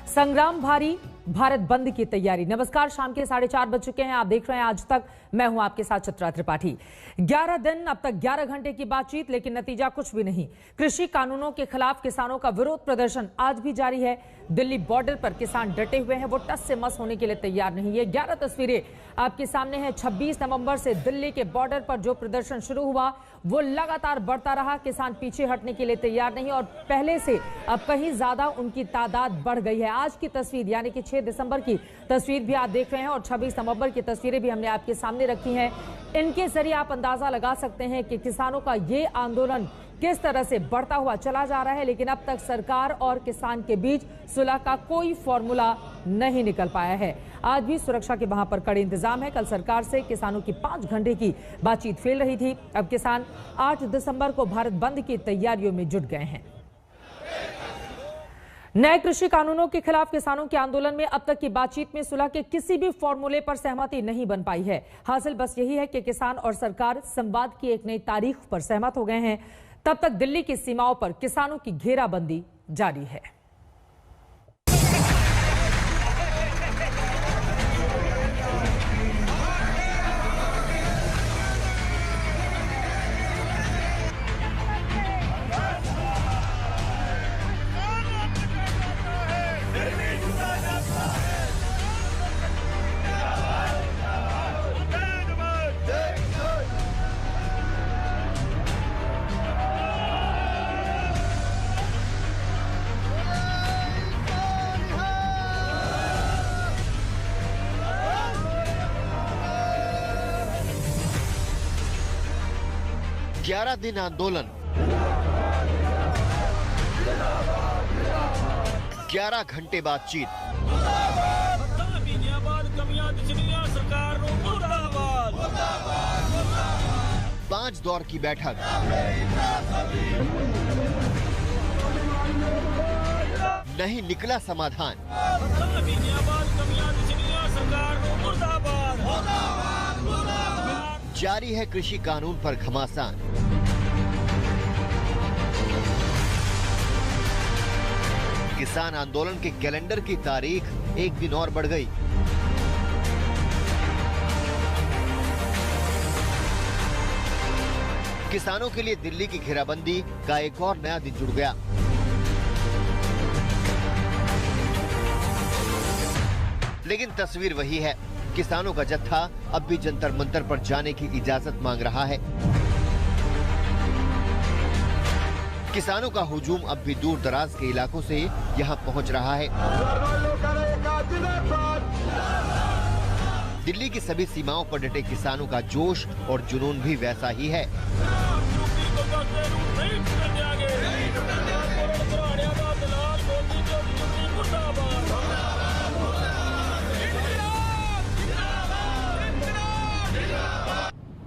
संग्राम भारी, भारत बंद की तैयारी। नमस्कार, शाम के 4:30 बज चुके हैं। आप देख रहे हैं आज तक। मैं हूं आपके साथ चित्रा त्रिपाठी। 11 दिन, अब तक 11 घंटे की बातचीत, लेकिन नतीजा कुछ भी नहीं। कृषि कानूनों के खिलाफ किसानों का विरोध प्रदर्शन आज भी जारी है। दिल्ली बॉर्डर पर किसान डटे हुए हैं, वो टस से मस होने के लिए तैयार नहीं है। 11 तस्वीरें आपके सामने हैं। 26 नवंबर से दिल्ली के बॉर्डर पर जो प्रदर्शन शुरू हुआ वो लगातार बढ़ता रहा। किसान पीछे हटने के लिए तैयार नहीं और पहले से अब कहीं ज्यादा उनकी तादाद बढ़ गई है। आज की तस्वीर यानी कि 6 दिसंबर की तस्वीर भी आप देख रहे हैं और 26 नवंबर की तस्वीरें भी हमने आपके सामने रखी हैं। इनके जरिए आप अंदाजा लगा सकते हैं कि किसानों का ये आंदोलन किस तरह से बढ़ता हुआ चला जा रहा है। लेकिन अब तक सरकार और किसान के बीच सुलह का कोई फॉर्मूला नहीं निकल पाया है। आज भी सुरक्षा के वहां पर कड़े इंतजाम है। कल सरकार से किसानों की 5 घंटे की बातचीत फेल रही थी। अब किसान 8 दिसंबर को भारत बंद की तैयारियों में जुट गए हैं। नए कृषि कानूनों के खिलाफ किसानों के आंदोलन में अब तक की बातचीत में सुलह के किसी भी फॉर्मूले पर सहमति नहीं बन पाई है। हासिल बस यही है कि किसान और सरकार संवाद की एक नई तारीख पर सहमत हो गए हैं। तब तक दिल्ली की सीमाओं पर किसानों की घेराबंदी जारी है। ग्यारह दिन आंदोलन, 11 घंटे बातचीत, पांच दौर की बैठक, नहीं निकला समाधान। जारी है कृषि कानून पर घमासान। किसान आंदोलन के कैलेंडर की तारीख एक दिन और बढ़ गई। किसानों के लिए दिल्ली की घेराबंदी का एक और नया दिन जुड़ गया। लेकिन तस्वीर वही है। किसानों का जत्था अब भी जंतर मंतर पर जाने की इजाजत मांग रहा है। किसानों का हुजूम अब भी दूर दराज के इलाकों से यहां पहुंच रहा है। दिल्ली की सभी सीमाओं पर डटे किसानों का जोश और जुनून भी वैसा ही है।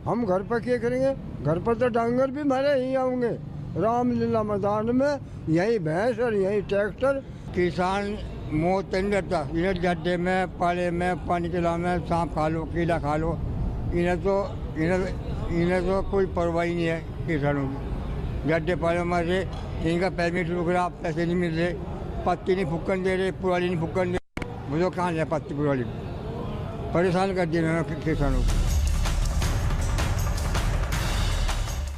हम घर पर क्या करेंगे? घर पर तो डांगर भी भरे ही आऊंगे। रामलीला मैदान में यही भैंस और यही ट्रैक्टर। किसान मौत नहीं डरता। इन्हें गड्ढे में, पाले में, पानी के में सांप खा लो, कीड़ा खा लो, इन्हें तो कोई परवाह नहीं है किसानों की। गड्ढे पाले में से इनका परमिट रुक रहा, पैसे नहीं मिल रहे, पत्ती नहीं फूकन दे रहे, पुराली नहीं फूकन दे रहे। मुझे कहाँ जाए पत्ती पुराली, परेशान कर दिए किसानों को।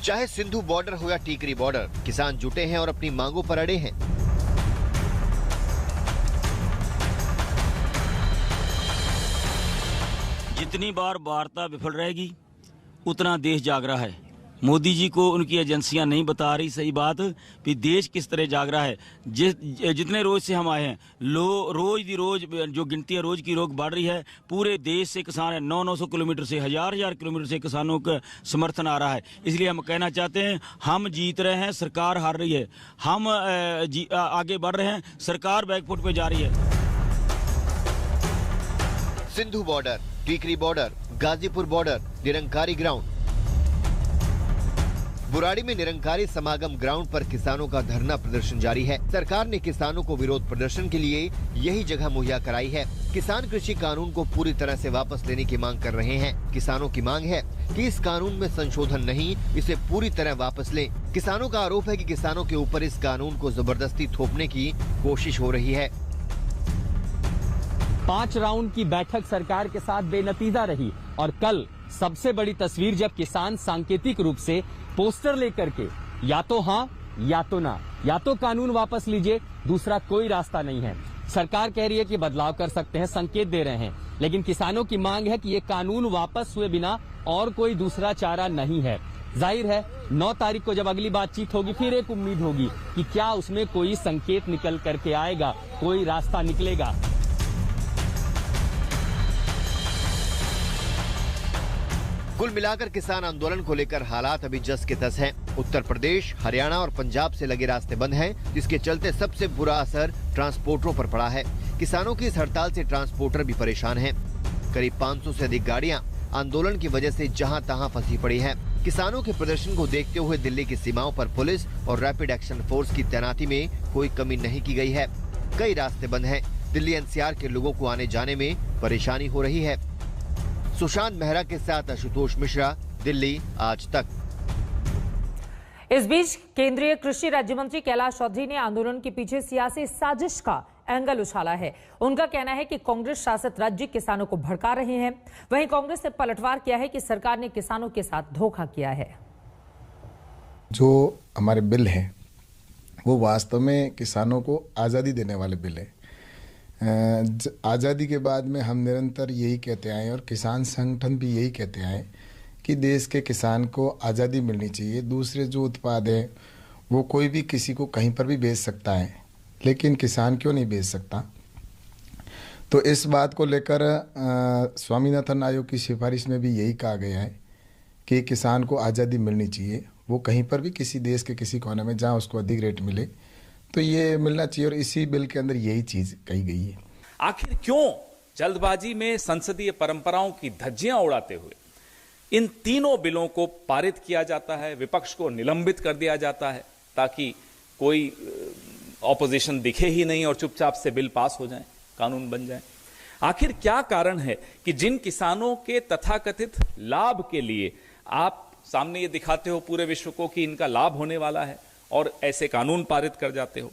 चाहे सिंधु बॉर्डर हो या टीकरी बॉर्डर, किसान जुटे हैं और अपनी मांगों पर अड़े हैं। जितनी बार वार्ता विफल रहेगी उतना देश जाग रहा है। मोदी जी को उनकी एजेंसियां नहीं बता रही सही बात कि देश किस तरह जाग रहा है। जितने रोज से हम आए हैं, रोज दी रोज जो गिनती है रोज की रोज बढ़ रही है। पूरे देश से किसान है, 900 किलोमीटर से, हजार किलोमीटर से किसानों का समर्थन आ रहा है। इसलिए हम कहना चाहते हैं, हम जीत रहे हैं, सरकार हार रही है। हम आगे बढ़ रहे हैं, सरकार बैकफुट पे जा रही है। Sindhu border, Tikri border, Ghazipur border, Nirankari ground. Burari में निरंकारी समागम ग्राउंड पर किसानों का धरना प्रदर्शन जारी है। सरकार ने किसानों को विरोध प्रदर्शन के लिए यही जगह मुहैया कराई है। किसान कृषि कानून को पूरी तरह से वापस लेने की मांग कर रहे हैं। किसानों की मांग है कि इस कानून में संशोधन नहीं, इसे पूरी तरह वापस लें। किसानों का आरोप है कि किसानों के ऊपर इस कानून को जबरदस्ती थोपने की कोशिश हो रही है। 5 राउंड की बैठक सरकार के साथ बेनतीजा रही और कल सबसे बड़ी तस्वीर जब किसान सांकेतिक रूप से पोस्टर लेकर के या तो हां या तो ना, या तो कानून वापस लीजिए, दूसरा कोई रास्ता नहीं है। सरकार कह रही है कि बदलाव कर सकते हैं, संकेत दे रहे हैं, लेकिन किसानों की मांग है कि ये कानून वापस हुए बिना और कोई दूसरा चारा नहीं है। जाहिर है 9 तारीख को जब अगली बातचीत होगी फिर एक उम्मीद होगी कि क्या उसमें कोई संकेत निकल करके आएगा, कोई रास्ता निकलेगा। कुल मिलाकर किसान आंदोलन को लेकर हालात अभी जस के तस हैं। उत्तर प्रदेश, हरियाणा और पंजाब से लगे रास्ते बंद हैं, जिसके चलते सबसे बुरा असर ट्रांसपोर्टरों पर पड़ा है। किसानों की इस हड़ताल से ट्रांसपोर्टर भी परेशान हैं। करीब 500 से अधिक गाड़ियां आंदोलन की वजह से जहां तहां फंसी पड़ी हैं। किसानों के प्रदर्शन को देखते हुए दिल्ली की सीमाओं पर पुलिस और रैपिड एक्शन फोर्स की तैनाती में कोई कमी नहीं की गई है। कई रास्ते बंद हैं। दिल्ली एनसीआर के लोगों को आने जाने में परेशानी हो रही है। सुशांत मेहरा के साथ आशुतोष मिश्रा, दिल्ली आज तक। इस बीच केंद्रीय कृषि राज्य मंत्री कैलाश चौधरी ने आंदोलन के पीछे सियासी साजिश का एंगल उछाला है। उनका कहना है कि कांग्रेस शासित राज्य किसानों को भड़का रहे हैं। वहीं कांग्रेस ने पलटवार किया है कि सरकार ने किसानों के साथ धोखा किया है। जो हमारे बिल हैं वो वास्तव में किसानों को आज़ादी देने वाले बिल है। आज़ादी के बाद में हम निरंतर यही कहते आए और किसान संगठन भी यही कहते आए कि देश के किसान को आज़ादी मिलनी चाहिए। दूसरे जो उत्पाद है वो कोई भी किसी को कहीं पर भी बेच सकता है, लेकिन किसान क्यों नहीं बेच सकता। तो इस बात को लेकर स्वामीनाथन आयोग की सिफारिश में भी यही कहा गया है कि किसान को आज़ादी मिलनी चाहिए। वो कहीं पर भी किसी देश के किसी कोने में जहाँ उसको अधिक रेट मिले तो ये मिलना चाहिए, और इसी बिल के अंदर यही चीज कही गई है। आखिर क्यों जल्दबाजी में संसदीय परंपराओं की धज्जियां उड़ाते हुए इन तीनों बिलों को पारित किया जाता है, विपक्ष को निलंबित कर दिया जाता है ताकि कोई ऑपोजिशन दिखे ही नहीं और चुपचाप से बिल पास हो जाए, कानून बन जाए। आखिर क्या कारण है कि जिन किसानों के तथाकथित लाभ के लिए आप सामने ये दिखाते हो पूरे विश्व को कि इनका लाभ होने वाला है और ऐसे कानून पारित कर जाते हो,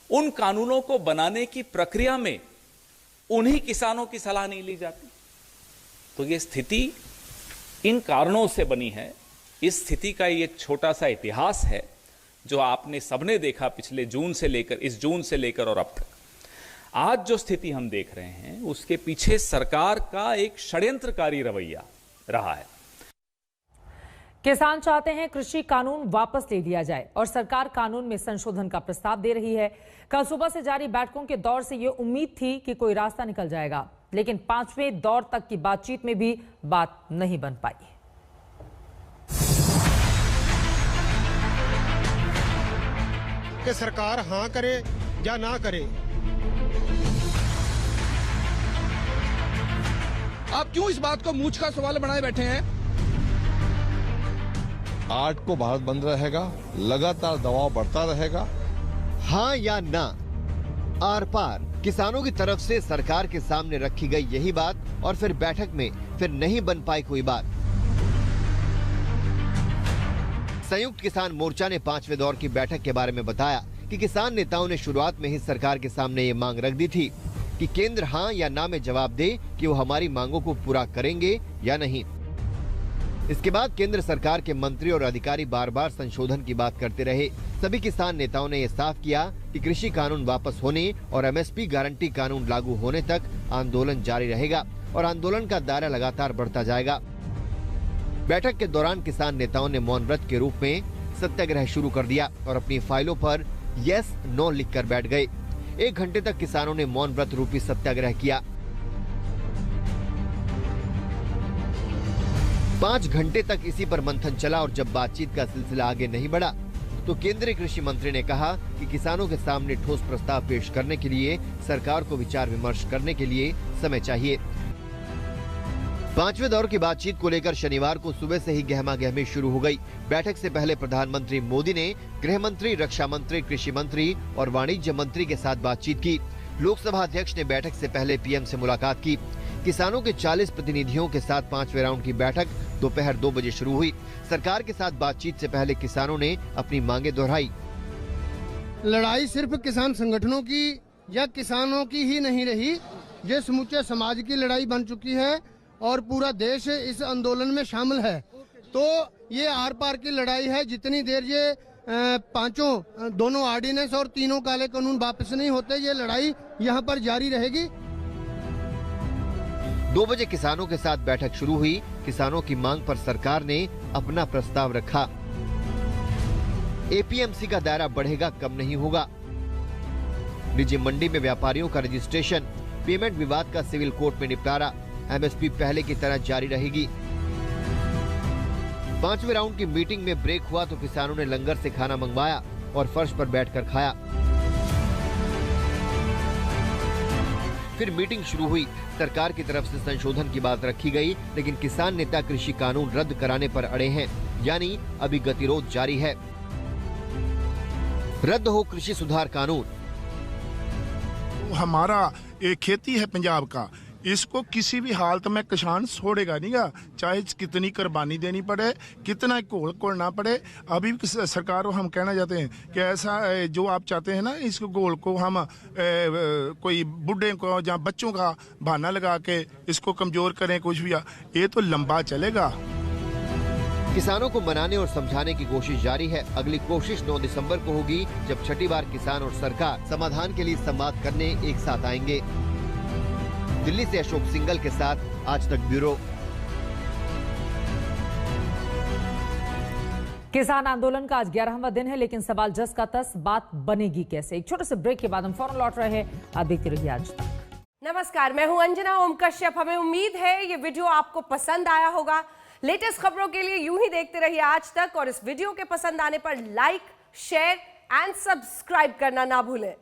उन कानूनों को बनाने की प्रक्रिया में उन्हीं किसानों की सलाह नहीं ली जाती। तो ये स्थिति इन कारणों से बनी है। इस स्थिति का ये छोटा सा इतिहास है जो आपने सबने देखा पिछले जून से लेकर और अब तक। आज जो स्थिति हम देख रहे हैं उसके पीछे सरकार का एक षड्यंत्रकारी रवैया रहा है। किसान चाहते हैं कृषि कानून वापस ले लिया जाए और सरकार कानून में संशोधन का प्रस्ताव दे रही है। कल सुबह से जारी बैठकों के दौर से ये उम्मीद थी कि कोई रास्ता निकल जाएगा, लेकिन 5वें दौर तक की बातचीत में भी बात नहीं बन पाई। कि सरकार हां करे या ना करे। आप क्यों इस बात को मूंछ का सवाल बनाए बैठे हैं? 8 को भारत बंद रहेगा, लगातार दबाव बढ़ता रहेगा। हाँ या ना, आर पार किसानों की तरफ से सरकार के सामने रखी गई यही बात, और फिर बैठक में फिर नहीं बन पाई कोई बात। संयुक्त किसान मोर्चा ने 5वें दौर की बैठक के बारे में बताया कि किसान नेताओं ने शुरुआत में ही सरकार के सामने ये मांग रख दी थी कि केंद्र हाँ या ना में जवाब दे कि वो हमारी मांगों को पूरा करेंगे या नहीं। इसके बाद केंद्र सरकार के मंत्री और अधिकारी बार बार संशोधन की बात करते रहे। सभी किसान नेताओं ने यह साफ किया कि कृषि कानून वापस होने और एमएसपी गारंटी कानून लागू होने तक आंदोलन जारी रहेगा और आंदोलन का दायरा लगातार बढ़ता जाएगा। बैठक के दौरान किसान नेताओं ने मौन व्रत के रूप में सत्याग्रह शुरू कर दिया और अपनी फाइलों पर यस नो लिखकर बैठ गए। 1 घंटे तक किसानों ने मौन व्रत रूपी सत्याग्रह किया। 5 घंटे तक इसी पर मंथन चला और जब बातचीत का सिलसिला आगे नहीं बढ़ा तो केंद्रीय कृषि मंत्री ने कहा कि किसानों के सामने ठोस प्रस्ताव पेश करने के लिए सरकार को विचार विमर्श करने के लिए समय चाहिए। 5वें दौर की बातचीत को लेकर शनिवार को सुबह से ही गहमागहमी शुरू हो गई। बैठक से पहले प्रधानमंत्री मोदी ने गृह मंत्री, रक्षा मंत्री, कृषि मंत्री और वाणिज्य मंत्री के साथ बातचीत की। लोकसभा अध्यक्ष ने बैठक से पहले पीएम से मुलाकात की। किसानों के 40 प्रतिनिधियों के साथ 5वें राउंड की बैठक दोपहर 2 बजे शुरू हुई। सरकार के साथ बातचीत से पहले किसानों ने अपनी मांगे दोहराई। लड़ाई सिर्फ किसान संगठनों की या किसानों की ही नहीं रही, ये समूचे समाज की लड़ाई बन चुकी है और पूरा देश इस आंदोलन में शामिल है। तो ये आर पार की लड़ाई है। जितनी देर ये पांचों दोनों ऑर्डिनेंस और तीनों काले कानून वापस नहीं होते, ये लड़ाई यहाँ पर जारी रहेगी। 2 बजे किसानों के साथ बैठक शुरू हुई। किसानों की मांग पर सरकार ने अपना प्रस्ताव रखा। एपीएमसी का दायरा बढ़ेगा, कम नहीं होगा। निजी मंडी में व्यापारियों का रजिस्ट्रेशन, पेमेंट विवाद का सिविल कोर्ट में निपटारा, एमएसपी पहले की तरह जारी रहेगी। 5वें राउंड की मीटिंग में ब्रेक हुआ तो किसानों ने लंगर से खाना मंगवाया और फर्श पर बैठकर खाया। फिर मीटिंग शुरू हुई। सरकार की तरफ से संशोधन की बात रखी गई, लेकिन किसान नेता कृषि कानून रद्द कराने पर अड़े हैं, यानी अभी गतिरोध जारी है। रद्द हो कृषि सुधार कानून। हमारा एक खेती है पंजाब का, इसको किसी भी हालत में किसान छोड़ेगा नहींगा, चाहे कितनी कुर्बानी देनी पड़े, कितना घोल घोलना पड़े। अभी सरकार को हम कहना चाहते हैं कि ऐसा जो आप चाहते हैं ना, इस घोल को हम कोई बुढ़े को या बच्चों का बहाना लगा के इसको कमजोर करें, कुछ भी, ये तो लंबा चलेगा। किसानों को मनाने और समझाने की कोशिश जारी है। अगली कोशिश 9 दिसंबर को होगी, जब छठी बार किसान और सरकार समाधान के लिए संवाद करने एक साथ आएंगे। दिल्ली से अशोक सिंगल के साथ आज तक ब्यूरो। किसान आंदोलन का आज 11वां दिन है, लेकिन सवाल जस का तस, बात बनेगी कैसे। एक छोटे से ब्रेक के बाद हम फौरन लौट रहे हैं। आप देखते रहिए आज तक। नमस्कार, मैं हूं अंजना ओम कश्यप। हमें उम्मीद है ये वीडियो आपको पसंद आया होगा। लेटेस्ट खबरों के लिए यूं ही देखते रहिए आज तक, और इस वीडियो के पसंद आने पर लाइक, शेयर एंड सब्सक्राइब करना ना भूलें।